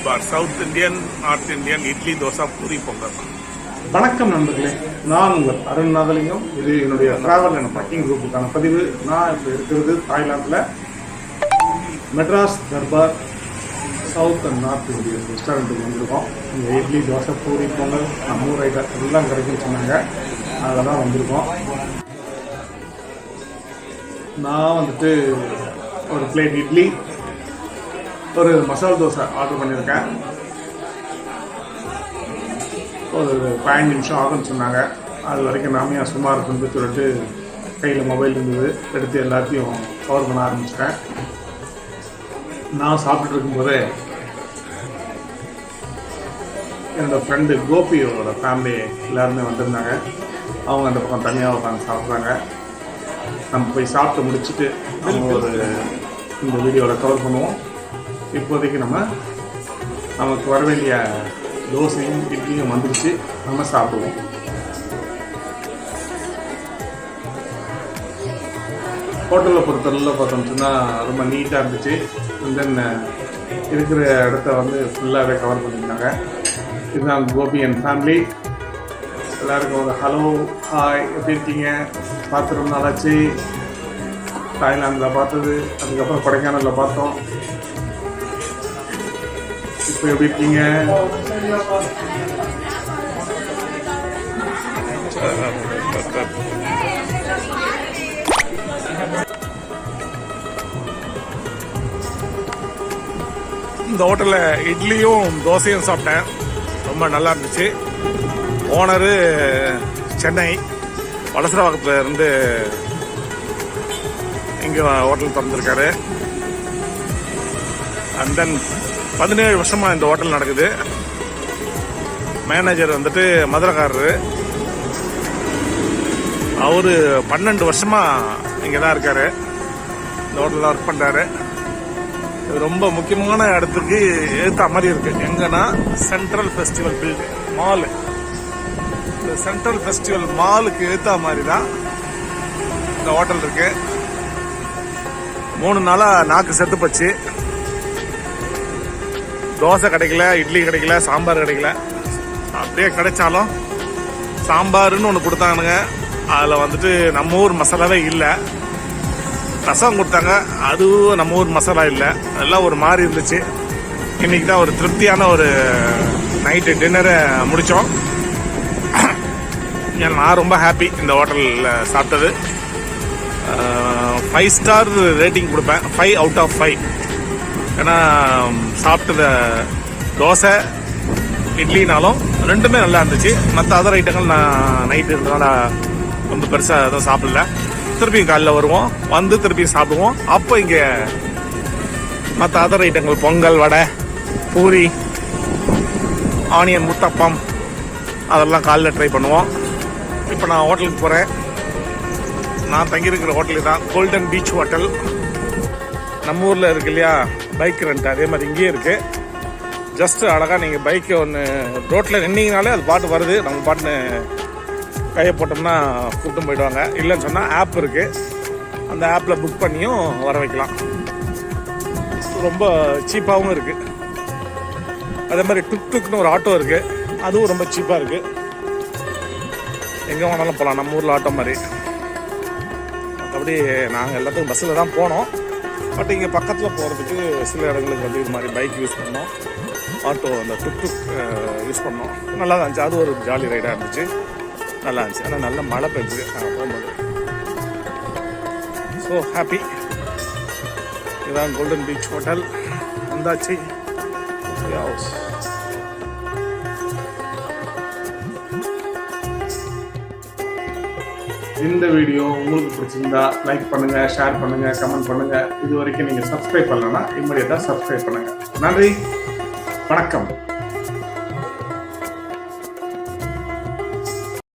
பார். South Indian, north Indian, idli, dosa, puri, pongal. வணக்கம் நண்பர்களே, நான் உங்கள் அருண்நாதலிங்கம். இது என்னுடைய டிராவல் அண்ட் பக்கிங் குரூப்புக்கான பதிவு. நான் இப்போ இருக்கிறது தாய்லாந்தில் Madras Darbar south and north Indian ரெஸ்டாரண்ட்டுக்கு வந்திருக்கோம். இங்கே இட்லி, தோசை, பூரி, பொங்கல், நம்ம ஊர் ஐட்டம் எல்லாம் கிடைக்குன்னு சொன்னாங்க. அதில் தான் வந்திருக்கோம். நான் வந்துட்டு ஒரு பிளேட் இட்லி, ஒரு மசாலா தோசை ஆர்டர் பண்ணியிருக்கேன். ஒரு 15 நிமிஷம் ஆகும்னு சொன்னாங்க. அது வரைக்கும் நாமையா சும்மா இருக்குன்னு சொல்லிட்டு கையில் மொபைல் இருந்தது, எடுத்து எல்லாத்தையும் கவர் பண்ண ஆரம்பிச்சிட்டேன். நான் சாப்பிட்டுட்டு இருக்கும்போதே என்னோடய ஃப்ரெண்டு கோபியோட ஃபேமிலி எல்லாருமே வந்திருந்தாங்க. அவங்க அந்த பக்கம் தனியாக உட்காந்து சாப்பிட்றாங்க. நம்ம போய் சாப்பிட்டு முடிச்சுட்டு நம்ம இந்த வீடியோவில் கவர் பண்ணுவோம். இப்போதைக்கு நமக்கு வர வேண்டிய தோசையும் இட்லியும் வந்துடுச்சு. நம்ம சாப்பிடுவோம். ஹோட்டலில் பொறுத்தளவில் பார்த்தோம்னு சொன்னால் ரொம்ப நீட்டாக இருந்துச்சு. தென் இருக்கிற இடத்த ஃபுல்லாகவே கவர் பண்ணியிருந்தாங்க. இதுதான் கோபி அண்ட் ஃபேமிலி. எல்லாருக்கும் ஒரு ஹலோ, ஹாய், எப்படி இருக்கீங்க? பார்த்து ரொம்ப நாளாச்சு. தாய்லாந்தில் பார்த்தது, அதுக்கப்புறம் கொடைக்கானலில் பார்த்தோம். இப்போ எப்படி இருக்கீங்க? இந்த ஹோட்டலில் இட்லியும் தோசையும் சாப்பிட்டேன். ரொம்ப நல்லா இருந்துச்சு. ஓனரு சென்னை வலசரவாக்கத்தில் இருந்து இங்கே ஹோட்டல் திறந்துருக்காரு. அண்ட் தென் 17 வருஷமாக இந்த ஹோட்டல் நடக்குது. மேனேஜர் மதுரைக்காரரு. அவரு 12 வருஷமாக இங்கே தான் இருக்காரு. இந்த ஹோட்டலில் ஒர்க் பண்ணுறாரு. இது ரொம்ப முக்கியமான இடத்துக்கு ஏற்ற மாதிரி இருக்குது. எங்கன்னா சென்ட்ரல் ஃபெஸ்டிவல் பில்டிங் மாலு. இந்த சென்ட்ரல் ஃபெஸ்டிவல் மாலுக்கு ஏற்ற மாதிரி தான் இந்த ஹோட்டல் இருக்கு. 3 நாளாக நாக்கு செத்து போச்சு. தோசை கிடைக்கல, இட்லி கிடைக்கல, சாம்பார் கிடைக்கல. அப்படியே கிடைச்சாலும் சாம்பார்னு ஒன்று கொடுத்தானுங்க. அதில் நம்ம ஊர் மசாலாவே இல்லை. ரசம் கொடுத்தாங்க, அதுவும் நம்ம ஊர் மசாலா இல்லை. அதெல்லாம் ஒரு மாதிரி இருந்துச்சு. இன்னைக்கு தான் ஒரு திருப்தியான ஒரு நைட்டு டின்னரை முடித்தோம். நான் ரொம்ப ஹாப்பி இந்த ஹோட்டலில் சாப்பிட்டது. 5 ஸ்டார் ரேட்டிங் கொடுப்பேன். 5 out of 5. ஏன்னா சாப்பிட்டத தோசை இட்லினாலும் ரெண்டுமே நல்லா இருந்துச்சு. மற்ற அதர் ஐட்டங்கள் நான் நைட்டு இருந்தனால ரொம்ப பெருசாக எதுவும் சாப்பிடல. திருப்பியும் காலைல வருவோம், திருப்பியும் சாப்பிடுவோம். அப்போ இங்கே மற்ற அதர் ஐட்டங்கள் பொங்கல், வடை, பூரி, ஆனியன் முத்தப்பம் அதெல்லாம் காலைல ட்ரை பண்ணுவோம். இப்போ நான் ஹோட்டலுக்கு போகிறேன். நான் தங்கியிருக்கிற ஹோட்டலு தான் கோல்டன் பீச் ஹோட்டல். நம்ம ஊரில் இருக்கு இல்லையா பைக் ரெண்ட், அதே மாதிரி இங்கேயே இருக்குது. ஜஸ்ட் அழகாக நீங்கள் பைக்கை ஒன்று ரோட்டில் நின்னீங்கனாலே அது பாட்டு வருது. நம்ம பாட்டுன்னு கையை போட்டோம்னா கூட்டம் போயிடுவாங்க. இல்லைன்னு சொன்னால் ஆப் இருக்குது. அந்த ஆப்பில் புக் பண்ணியும் வர வைக்கலாம். ரொம்ப சீப்பாகவும் இருக்குது. அதே மாதிரி டுக்னு ஒரு ஆட்டோ இருக்குது. அதுவும் ரொம்ப சீப்பாக இருக்குது. எங்கே வேணாலும் போகலாம், நம்ம ஊரில் ஆட்டோ மாதிரி. மற்றபடி நாங்கள் எல்லாத்துக்கும் பஸ்ஸில் தான் போனோம். பட் இங்கே பக்கத்தில் போகிறதுக்கு சில இடங்களுக்கு இது மாதிரி பைக் யூஸ் பண்ணோம், ஆட்டோ அந்த டுக் யூஸ் பண்ணோம். நல்லா தான் இருந்துச்சு. அது ஒரு ஜாலி ரைடாக இருந்துச்சு. நல்லா இருந்துச்சு. ஆனால் நல்ல மழை பெஞ்சு நாங்கள் போகும்போது. So happy. இதுதான் கோல்டன் பீச் ஹோட்டல். வந்தாச்சு. இந்த வீடியோ உங்களுக்கு பிடிச்சிருந்தா லைக் பண்ணுங்க, ஷேர் பண்ணுங்க, கமெண்ட் பண்ணுங்க. இது வரைக்கும் நீங்க சப்ஸ்கிரைப் பண்ணலன்னா இம்மிடியட்டா சப்ஸ்கிரைப் பண்ணுங்க. நன்றி, வணக்கம்.